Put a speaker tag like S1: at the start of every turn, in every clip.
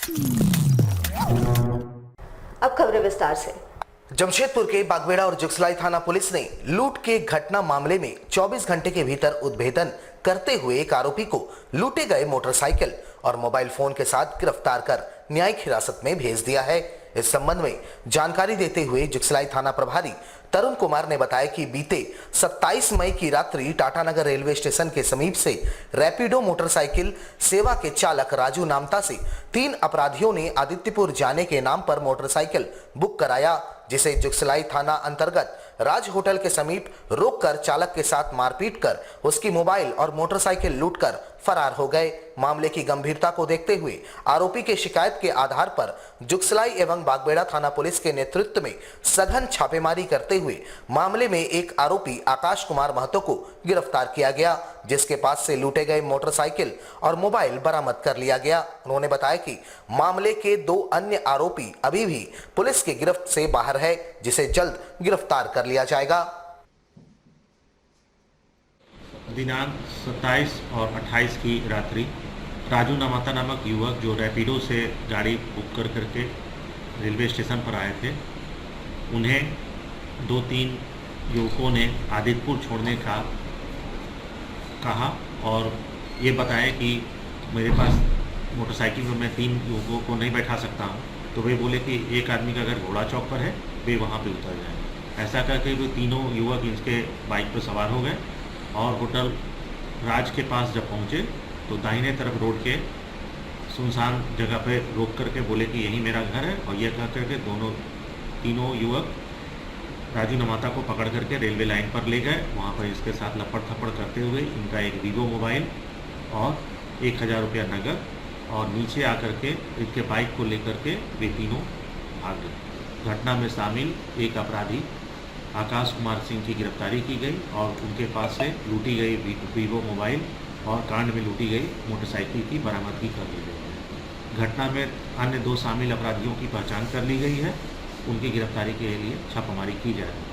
S1: अब खबरें विस्तार से।
S2: जमशेदपुर के बागबेड़ा और जुगसलाई थाना पुलिस ने लूट के घटना मामले में 24 घंटे के भीतर उद्भेदन करते हुए एक आरोपी को लूटे गए मोटरसाइकिल और मोबाइल फोन के साथ गिरफ्तार कर न्यायिक हिरासत में भेज दिया है। इस संबंध में जानकारी देते हुए जुगसलाई थाना प्रभारी तरुण कुमार ने बताया कि बीते 27 मई की रात्रि टाटानगर रेलवे स्टेशन के समीप से रैपिडो मोटरसाइकिल सेवा के चालक राजू नामता से 3 अपराधियों ने आदित्यपुर जाने के नाम पर मोटरसाइकिल बुक कराया, जिसे जुगसलाई थाना अंतर्गत राज होटल के समीप रोककर चालक के साथ मारपीट कर उसकी मोबाइल और मोटरसाइकिल लूटकर फरार हो गए। मामले की गंभीरता को देखते हुए आरोपी के शिकायत के आधार पर जुगसलाई एवं बागबेड़ा थाना पुलिस के नेतृत्व में सघन छापेमारी करते हुए मामले में एक आरोपी आकाश कुमार महतो को गिरफ्तार किया गया, जिसके पास से लूटे गए मोटरसाइकिल और मोबाइल बरामद कर लिया गया। उन्होंने बताया कि मामले के 2 अन्य आरोपी अभी भी पुलिस की गिरफ्त से बाहर है, जिसे जल्द गिरफ्तार कर लिया जाएगा।
S3: दिनांक 27 और 28 की रात्रि राजू नामाता नामक युवक जो रैपिडो से गाड़ी बुक करके रेलवे स्टेशन पर आए थे, उन्हें 2-3 युवकों ने आदित्यपुर छोड़ने का कहा और ये बताया कि मेरे पास मोटरसाइकिल में मैं 3 युवकों को नहीं बैठा सकता हूँ, तो वे बोले कि एक आदमी का घर घोड़ा चौक पर है, वे वहाँ पे उतर जाए। ऐसा करके वे तीनों युवक इसके बाइक पर सवार हो गए और होटल राज के पास जब पहुँचे तो दाहिने तरफ रोड के सुनसान जगह पे रोक करके बोले कि यही मेरा घर है, और यह कह करके तीनों युवक राजू नमाता को पकड़ करके रेलवे लाइन पर ले गए। वहाँ पर इसके साथ लपड़ थप्पड़ करते हुए इनका एक वीवो मोबाइल और 1000 रुपया नगद और नीचे आकर के इनके बाइक को लेकर के वे तीनों भाग गए। घटना में शामिल एक अपराधी आकाश कुमार सिंह की गिरफ्तारी की गई और उनके पास से लूटी गई वीवो मोबाइल और कांड में लूटी गई मोटरसाइकिल की बरामदगी कर ली गई है। घटना में अन्य 2 शामिल अपराधियों की पहचान कर ली गई है, उनकी गिरफ्तारी के लिए छापामारी की जा रही है।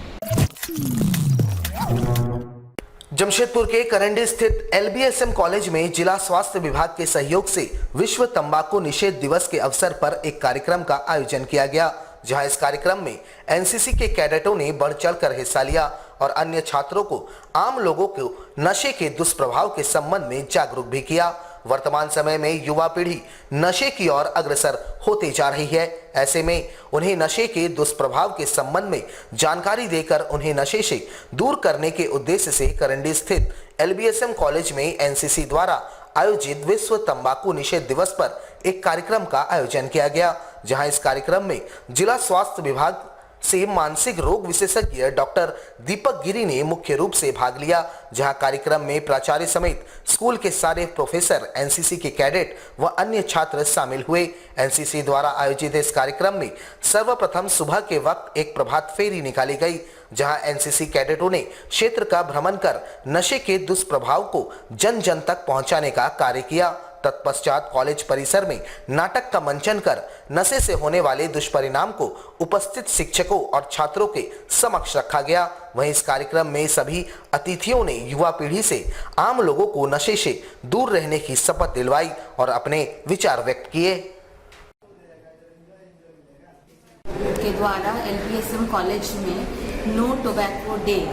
S2: जमशेदपुर के करंडी स्थित LBSM कॉलेज में जिला स्वास्थ्य विभाग के सहयोग से विश्व तंबाकू निषेध दिवस के अवसर पर एक कार्यक्रम का आयोजन किया गया, जहां इस कार्यक्रम में NCC के कैडेटों ने बढ़ चढ़कर हिस्सा लिया और अन्य छात्रों को आम लोगों को नशे के दुष्प्रभाव के संबंध में जागरूक भी किया। वर्तमान समय में युवा पीढ़ी नशे की ओर अग्रसर होती जा रही है। ऐसे में उन्हें नशे के दुष्प्रभाव के संबंध में जानकारी देकर उन्हें नशे से दूर करने के उद्देश्य से करंडी स्थित LBSM कॉलेज में NCC द्वारा आयोजित विश्व तंबाकू निषेध दिवस पर एक कार्यक्रम का आयोजन किया गया, जहां इस कार्यक्रम में जिला स्वास्थ्य विभाग से मानसिक रोग विशेषज्ञ डॉक्टर दीपक गिरी ने मुख्य रूप से भाग लिया। जहां कार्यक्रम में प्राचार्य समेत स्कूल के सारे प्रोफेसर, NCC के कैडेट व अन्य छात्र शामिल हुए। NCC द्वारा आयोजित इस कार्यक्रम में सर्वप्रथम सुबह के वक्त एक प्रभात फेरी निकाली गई, जहां NCC कैडेटों ने क्षेत्र का भ्रमण कर नशे के दुष्प्रभाव को जन जन तक पहुंचाने का कार्य किया। तत्पश्चात कॉलेज परिसर में नाटक का मंचन कर नशे से होने वाले दुष्परिणाम को उपस्थित शिक्षकों और छात्रों के समक्ष रखा गया। वहीं इस कार्यक्रम में सभी अतिथियों ने युवा पीढ़ी से आम लोगों को नशे से दूर रहने की शपथ दिलवाई और अपने विचार व्यक्त किए।
S4: के द्वारा LBSM कॉलेज में नो टोबैको डे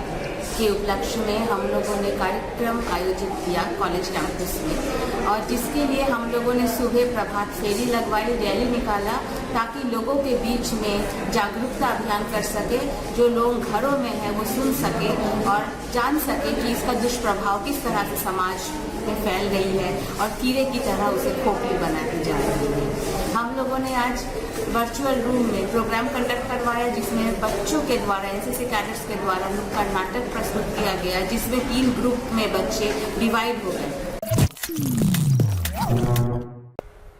S4: के उपलक्ष्य में हम लोगों ने कार्यक्रम आयोजित किया कॉलेज कैंपस में, और जिसके लिए हम लोगों ने सुबह प्रभात फेरी लगवाई, रैली निकाला, ताकि लोगों के बीच में जागरूकता अभियान कर सके। जो लोग घरों में हैं वो सुन सके और जान सके कि इसका दुष्प्रभाव किस तरह से समाज में फैल गई है और कीड़े की तरह उसे खोखली बनाती जा रही है। हम लोगों ने आज वर्चुअल रूम में प्रोग्राम कंडक्ट करवाया, जिसमें बच्चों के द्वारा NCC कैडेट्स के द्वारा नुक्कड़ नाटक प्रस्तुत किया गया, जिसमें 3 ग्रुप में बच्चे डिवाइड हो गए।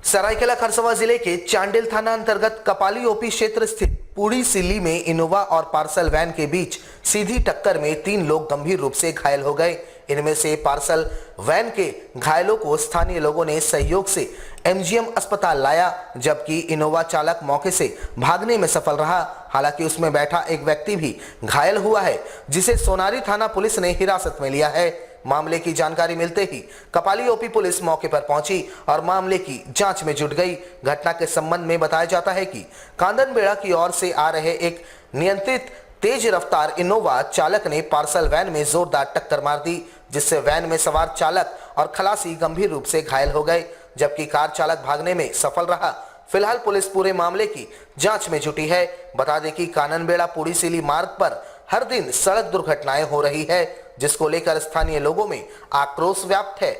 S2: सरायकेला खरसावां जिले के चांडिल थाना अंतर्गत कपाली ओपी क्षेत्र स्थित पूड़ी सिल्ली में इनोवा और पार्सल वैन के बीच सीधी टक्कर में 3 लोग गंभीर रूप से घायल हो गए। इनमें से पार्सल वैन के घायलों को स्थानीय लोगों ने सहयोग से MGM अस्पताल लाया, जबकि इनोवा चालक मौके से भागने में सफल रहा। हालांकि उसमें बैठा एक व्यक्ति भी घायल हुआ है, जिसे सोनारी थाना पुलिस ने हिरासत में लिया है। मामले की जानकारी मिलते ही कपाली ओपी पुलिस मौके पर पहुंची और मामले की जांच में जुट गई। घटना के संबंध में बताया जाता है कि कांदनबेड़ा की ओर से आ रहे एक नियंत्रित तेज रफ्तार इनोवा चालक ने पार्सल वैन में जोरदार टक्कर मार दी, जिससे वैन में सवार चालक और खलासी गंभीर रूप से घायल हो गए, जबकि कार चालक भागने में सफल रहा। फिलहाल पुलिस पूरे मामले की जांच में जुटी है। बता दें कि काननबेड़ा पुड़ी सीली मार्ग पर हर दिन सड़क दुर्घटनाएं हो रही है, जिसको लेकर स्थानीय लोगों में आक्रोश व्याप्त है।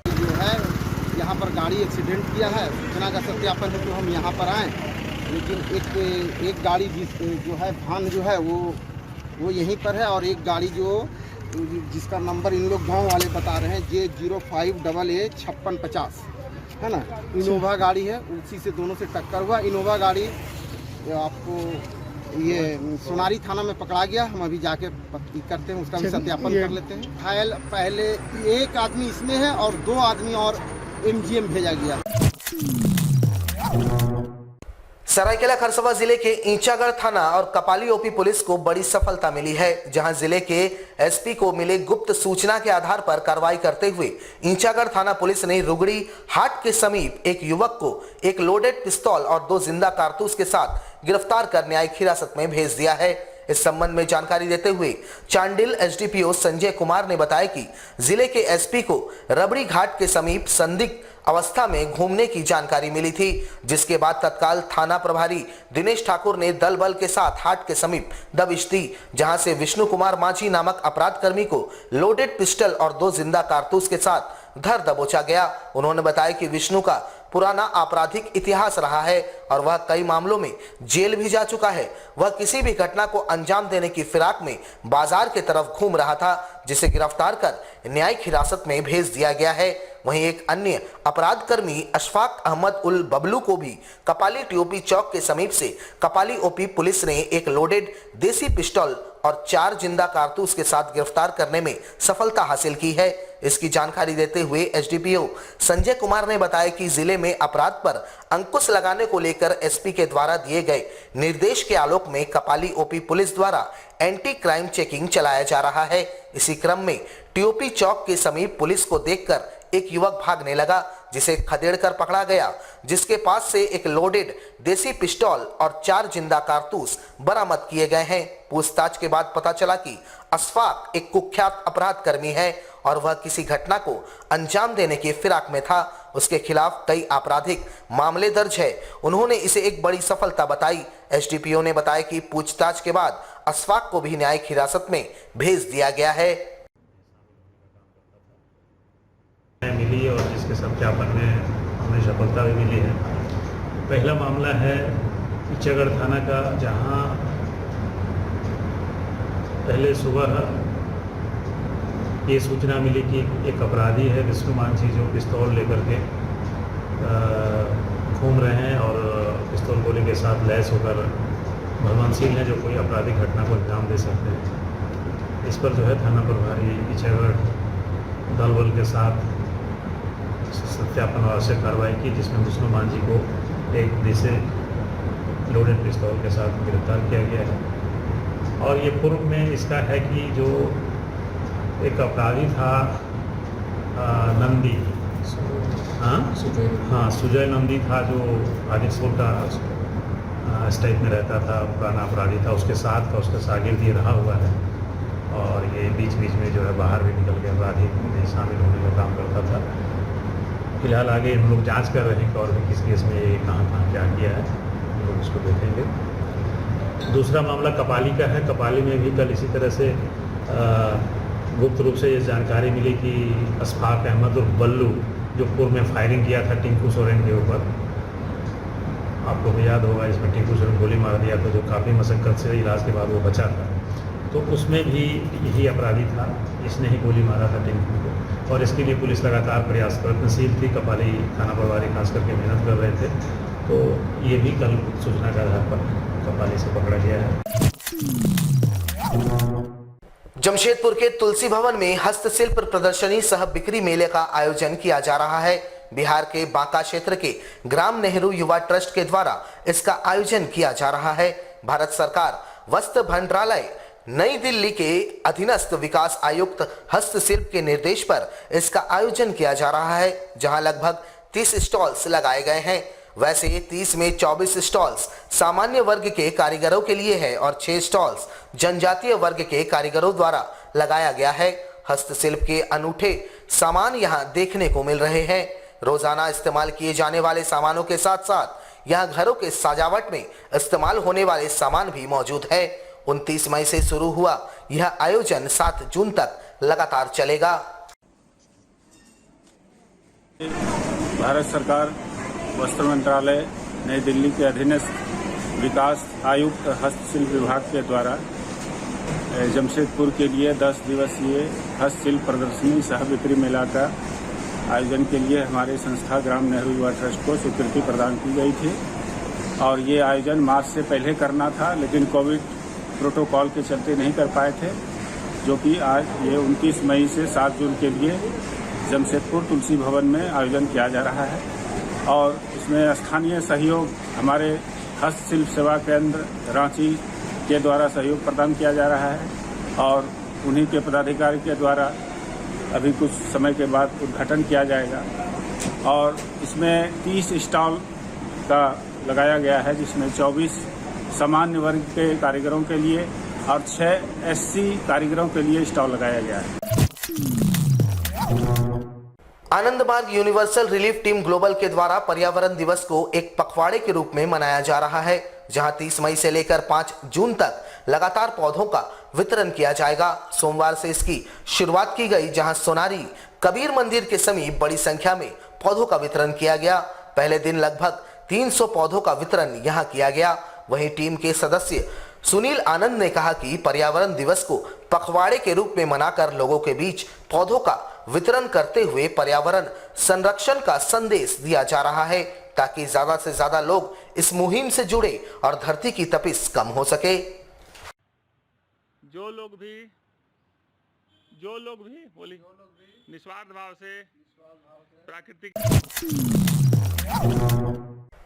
S5: जो है यहाँ पर गाड़ी एक्सीडेंट किया है, सूचना का सत्यापन है तो हम यहाँ पर आए, लेकिन एक गाड़ी जो है वाहन जो है वो यहीं पर है और एक गाड़ी जिसका नंबर इन लोग गांव वाले बता रहे हैं J05AA 5650 है ना, इनोवा गाड़ी है, उसी से दोनों से टक्कर हुआ। इनोवा गाड़ी आपको ये सोनारी थाना में पकड़ा गया, हम अभी जाके करते हैं, उसका भी सत्यापन कर लेते हैं। घायल पहले एक आदमी इसमें है और 2 आदमी और MGM भेजा गया।
S2: सरायकेला खरसावां जिले के ईंचागढ़ थाना और कपाली ओपी पुलिस को बड़ी सफलता मिली है, जहां जिले के एसपी को मिले गुप्त सूचना के आधार पर कार्रवाई करते हुए ईंचागढ़ थाना पुलिस ने रुगड़ी हाट के समीप एक युवक को एक लोडेड पिस्तौल और 2 जिंदा कारतूस के साथ गिरफ्तार कर न्यायिक हिरासत में भेज दिया है। इस संबंध में जानकारी देते हुए चांडिल एसडीपीओ संजय कुमार ने बताया कि जिले के एसपी को रबड़ी घाट के समीप संदिग्ध अवस्था में घूमने की जानकारी मिली थी, जिसके बाद तत्काल थाना प्रभारी दिनेश ठाकुर ने दल बल के साथ हाट के समीप दबिश दी, जहां से विष्णु कुमार माझी नामक अपराध कर्मी को लोडेड पिस्टल और 2 जिंदा कारतूस के साथ धर दबोचा गया। उन्होंने बताया कि विष्णु का पुराना आपराधिक इतिहास रहा है और वह कई मामलों में जेल भी जा चुका है। वह किसी भी घटना को अंजाम देने की फिराक में बाजार की तरफ घूम रहा था, जिसे गिरफ्तार कर न्यायिक हिरासत में भेज दिया गया है। वहीं एक अन्य अपराध कर्मी अशफाक अहमद उल बबलू को भी कपाली टीओपी चौक के समीप से कपाली ओपी पुलिस ने एक लोडेड देसी पिस्टल और 4 जिंदा कारतूस के साथ गिरफ्तार करने में सफलता हासिल की है। इसकी जानकारी देते हुए एसडीपीओ संजय कुमार ने बताया कि जिले में अपराध पर अंकुश लगाने को लेकर एसपी के द्वारा दिए गए निर्देश के आलोक में कपाली ओपी पुलिस द्वारा एंटी क्राइम चेकिंग चलाया जा रहा है। इसी क्रम में टीओपी चौक के समीप पुलिस को देखकर एक युवक भागने लगा, जिसे खदेड़कर पकड़ा गया, जिसके पास से एक लोडेड देसी पिस्टल और 4 जिंदा कारतूस बरामद किए गए हैं। पूछताछ के बाद पता चला कि अशफाक एक कुख्यात अपराध कर्मी है और वह किसी घटना को अंजाम देने की फिराक में था। उसके खिलाफ कई आपराधिक मामले दर्ज है। उन्होंने इसे एक बड़ी सफलता बताई। एसडीपीओ ने बताया कि पूछताछ के बाद अशफाक को भी न्यायिक हिरासत में भेज दिया गया है।
S6: मिली और जिसके सत्यापन में हमें सफलता भी मिली है। पहला मामला है ईंचागढ़ थाना का, जहां पहले सुबह ये सूचना मिली कि एक अपराधी है विष्णु मांझी, जो पिस्तौल लेकर के घूम रहे हैं और पिस्तौल गोली के साथ लैस होकर भगवानशील है, जो कोई आपराधिक घटना को अंजाम दे सकते हैं। इस पर जो है थाना प्रभारी ईंचागढ़ दल बल के साथ सत्यापन और आवश्यक कार्रवाई की, जिसमें विष्णु मांझी को एक देसी लोडेड पिस्तौल के साथ गिरफ्तार किया गया है। और ये पूर्व में इसका है कि जो एक अपराधी था नंदी, सुजय नंदी था, जो आदिपुर का इस टाइप में रहता था, पुराना अपराधी था, उसके साथ का उसका शागिर्द ये रहा हुआ है और ये बीच बीच में जो है बाहर भी निकल के अपराधी में शामिल होने का काम करता था। फिलहाल आगे हम लोग जांच कर रहे हैं कि और भी किस केस में ये कहाँ क्या किया है, हम लोग उसको देखेंगे। दूसरा मामला कपाली का है। कपाली में भी कल इसी तरह से गुप्त रूप से ये जानकारी मिली कि अशफाक अहमद और बल्लू, जो पूर्व में फायरिंग किया था टिंकू सोरेन के ऊपर, आपको भी याद होगा, इसमें टिंकू सोरेन गोली मार दिया था, जो काफ़ी मशक्क़त से इलाज के बाद वो बचा था। तो उसमें भी यही अपराधी था, इसने ही गोली मारा था टिंकू को, और इसके लिए पुलिस लगातार प्रयत्नशील थी। कपाली थाना प्रभारी खास करके मेहनत कर रहे थे, तो ये भी कल सूचना के आधार पर कपाली से पकड़ा गया है।
S2: जमशेदपुर के तुलसी भवन में हस्तशिल्प प्रदर्शनी सह बिक्री मेले का आयोजन किया जा रहा है। बिहार के बांका क्षेत्र के ग्राम नेहरू युवा ट्रस्ट के द्वारा इसका आयोजन किया जा रहा है। भारत सरकार वस्त्र भंडारालय नई दिल्ली के अधीनस्थ विकास आयुक्त हस्तशिल्प के निर्देश पर इसका आयोजन किया जा रहा है, जहां लगभग 30 स्टॉल्स लगाए गए हैं। वैसे 30 में 24 स्टॉल्स सामान्य वर्ग के कारीगरों के लिए है और 6 स्टॉल्स जनजातीय वर्ग के कारीगरों द्वारा लगाया गया है। हस्तशिल्प के अनूठे सामान यहां देखने को मिल रहे हैं। रोजाना इस्तेमाल किए जाने वाले सामानों के साथ साथ यहां घरों के सजावट में इस्तेमाल होने वाले सामान भी मौजूद है। 29 मई से शुरू हुआ यह आयोजन 7 जून तक लगातार चलेगा।
S7: भारत सरकार वस्त्र मंत्रालय नई दिल्ली के अधीनस्थ विकास आयुक्त हस्तशिल्प विभाग के द्वारा जमशेदपुर के लिए 10 दिवसीय हस्तशिल्प प्रदर्शनी सह बिक्री मेला का आयोजन के लिए हमारी संस्था ग्राम नेहरू युवा ट्रस्ट को स्वीकृति प्रदान की गई थी और ये आयोजन मार्च से पहले करना था, लेकिन कोविड प्रोटोकॉल के चलते नहीं कर पाए थे, जो कि आज ये 29 मई से 7 जून के लिए जमशेदपुर तुलसी भवन में आयोजन किया जा रहा है। और इसमें स्थानीय सहयोग हमारे हस्तशिल्प सेवा केंद्र रांची के द्वारा सहयोग प्रदान किया जा रहा है और उन्हीं के पदाधिकारी के द्वारा अभी कुछ समय के बाद उद्घाटन किया जाएगा। और इसमें 30 स्टॉल का लगाया गया है, जिसमें 24 सामान्य वर्ग के कारीगरों के लिए और 6 SC कारीगरों के लिए स्टॉल लगाया गया है।
S2: आनंद मार्ग यूनिवर्सल रिलीफ टीम ग्लोबल के द्वारा पर्यावरण दिवस को एक पखवाड़े के रूप में मनाया जा रहा है, जहां 30 मई से लेकर 5 जून तक लगातार पौधों का वितरण किया जाएगा। सोमवार से इसकी शुरुआत की गई, जहां सोनारी कबीर मंदिर के समीप बड़ी संख्या में पौधों का वितरण किया गया। पहले दिन लगभग 300 पौधों का वितरण यहां किया गया। वहीं टीम के सदस्य सुनील आनंद ने कहा कि पर्यावरण दिवस को पखवाड़े के रूप में मनाकर लोगों के बीच पौधों का वितरण करते हुए पर्यावरण संरक्षण का संदेश दिया जा रहा है, ताकि ज्यादा से ज्यादा लोग इस मुहिम से जुड़े और धरती की तपिश कम हो सके।
S8: जो लोग भी बोली निस्वार्थ भाव से प्राकृतिक।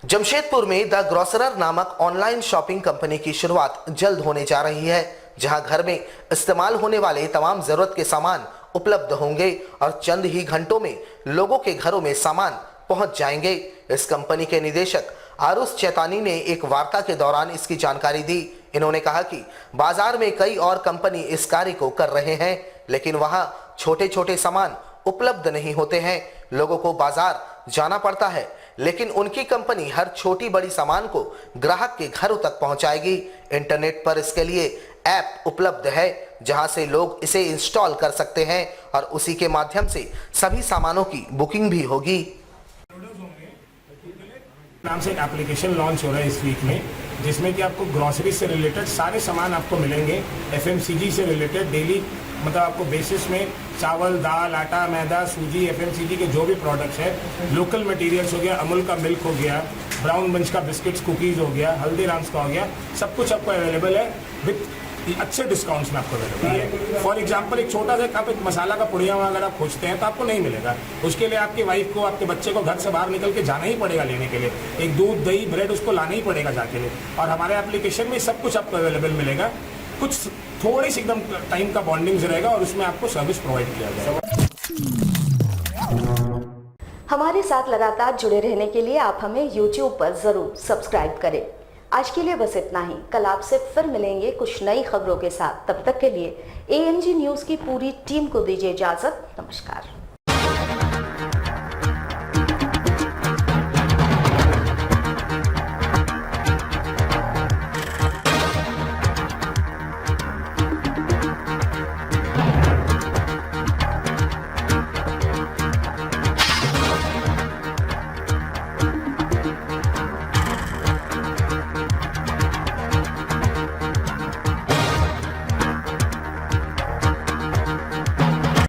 S2: जमशेदपुर में द ग्रोसरर नामक ऑनलाइन शॉपिंग कंपनी की शुरुआत जल्द होने जा रही है, जहां घर में इस्तेमाल होने वाले तमाम जरूरत के सामान उपलब्ध होंगे और चंद ही घंटों में लोगों के घरों में सामान पहुंच जाएंगे। इस कंपनी के निदेशक आरुष चैतानी ने एक वार्ता के दौरान इसकी जानकारी दी। इन्होंने कहा कि बाजार में कई और कंपनी इस कार्य को कर रहे हैं, लेकिन वहां छोटे छोटे सामान उपलब्ध नहीं होते हैं। लोगों को बाजार जाना पड़ता है, लेकिन उनकी कंपनी हर छोटी बड़ी सामान को ग्राहक के घरों तक पहुंचाएगी। इंटरनेट पर इसके लिए ऐप उपलब्ध है, जहां से लोग इसे इंस्टॉल कर सकते हैं और उसी के माध्यम से सभी सामानों की बुकिंग भी होगी।
S9: नाम से एक एप्लीकेशन लॉन्च हो रहा है इस वीक में, जिसमें कि आपको ग्रोसरी से रिलेटेड सारे सामान आपको मिलेंगे। FMCG से रिलेटेड डेली मतलब आपको बेसिस में चावल, दाल, आटा, मैदा, सूजी, FMCG के जो भी प्रोडक्ट्स है, लोकल मटेरियल्स हो गया, अमूल का मिल्क हो गया, ब्राउन बंच का बिस्किट्स, कुकीज़ हो गया, हल्दीराम्स का हो गया, सब कुछ आपको अवेलेबल है विथ अच्छे डिस्काउंट्स में आपको अवेलेबल है। फॉर एग्जांपल एक छोटा सा आप एक मसाला का पुड़िया अगर आप खोजते हैं तो आपको नहीं मिलेगा। उसके लिए आपकी वाइफ को, आपके बच्चे को घर से बाहर निकल के जाना ही पड़ेगा लेने के लिए। एक दूध, दही, ब्रेड उसको लाना ही पड़ेगा जाके लिए। और हमारे एप्लीकेशन में सब कुछ आपको अवेलेबल मिलेगा। कुछ थोड़ी सी एकदम टाइम का बॉन्डिंग रहेगा और उसमें आपको सर्विस प्रोवाइड किया जाएगा।
S1: हमारे साथ लगातार जुड़े रहने के लिए आप हमें YouTube पर जरूर सब्सक्राइब करें। आज के लिए बस इतना ही। कल आपसे फिर मिलेंगे कुछ नई खबरों के साथ। तब तक के लिए ANG न्यूज़ की पूरी टीम को दीजिए इजाजत। नमस्कार।